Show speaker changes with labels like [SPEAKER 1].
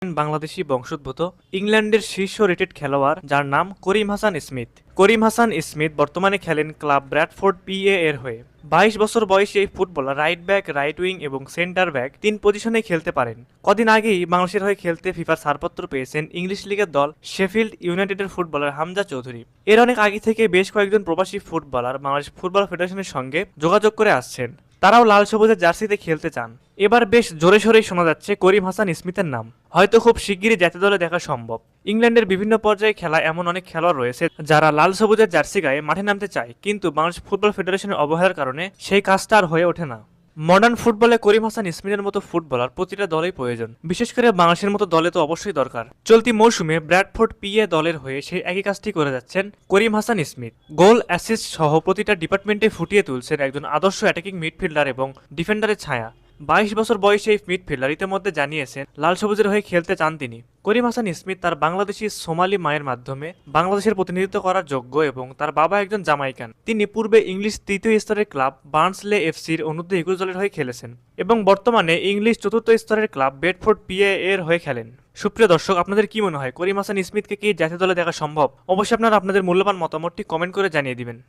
[SPEAKER 1] বাংলাদেশি বংশোদ্ভূত ইংল্যান্ডের শীর্ষ রেটেড খেলোয়াড় যার নাম করিম হাসান স্মিথ। করিম হাসান স্মিথ বর্তমানে খেলেন ক্লাব ব্র্যাডফোর্ড পিএ এর হয়ে। 22 বছর বয়সী এই footballer right back, right wing এবং সেন্টার ব্যাক 3 পজিশনে খেলতে পারেন। কদিন আগেই বাংলাদেশের হয়ে খেলতে ফিফার ছাড়পত্র পেয়েছেন ইংলিশ লিগের দল শেফিল্ড ইউনাইটেডের ফুটবলার হামজা চৌধুরী। এর অনেক আগে থেকে বেশ কয়েকজন প্রবাসী ফুটবলার বাংলাদেশ ফুটবল ফেডারেশনের সঙ্গে যোগাযোগ করে আসছেন। তারাও লাল সবুজের জার্সিতে খেলতে চান। এবার বেশ জোরে সোরেই শোনা যাচ্ছে করিম হাসান স্মিথের নাম। হয়তো খুব শিগগিরই জাতীয় দলে দেখা সম্ভব। ইংল্যান্ডের বিভিন্ন পর্যায়ে খেলা এমন অনেক খেলোয়াড় রয়েছে যারা লাল সবুজের জার্সি গায়ে মাঠে নামতে চায়, কিন্তু বাংলাদেশ ফুটবল ফেডারেশনের অবহেলার কারণে সেই কাজটা আর হয়ে ওঠে না। মডার্ন ফুটবলে করিম হাসান স্মিথের মতো ফুটবলার প্রতিটা দলেই প্রয়োজন, বিশেষ করে বাংলাদেশের মতো দলে তো অবশ্যই দরকার। চলতি মৌসুমে ব্র্যাডফোর্ড পিএ দলের হয়ে সেই একই কাজটি করে যাচ্ছেন করিম হাসান স্মিথ। গোল, অ্যাসিস্ট সহ প্রতিটা ডিপার্টমেন্টে ফুটিয়ে তুলছেন একজন আদর্শ অ্যাটাকিং মিডফিল্ডার এবং ডিফেন্ডারের ছায়া। 22 বছর বয়সী এই মিডফিল্ডার ইতিমধ্যে জানিয়েছেন লাল সবুজের হয়ে খেলতে চান তিনি। করিম হাসান স্মিথ তার বাংলাদেশি সোমালি মায়ের মাধ্যমে বাংলাদেশের প্রতিনিধিত্ব করার যোগ্য এবং তার বাবা একজন জামাইকান। তিনি পূর্বে ইংলিশ তৃতীয় স্তরের ক্লাব বার্নসলে এফসির অনূর্ধ্ব 21 দলের হয়ে খেলেছেন এবং বর্তমানে ইংলিশ চতুর্থ স্তরের ক্লাব বেডফোর্ড পিএ এর হয়ে খেলেন। সুপ্রিয় দর্শক, আপনাদের কি মনে হয় করিম হাসান স্মিথকে কি জাতীয় দলে দেখা সম্ভব? অবশ্যই আপনারা আপনাদের মূল্যবান মতামতটি কমেন্ট করে জানিয়ে দিবেন।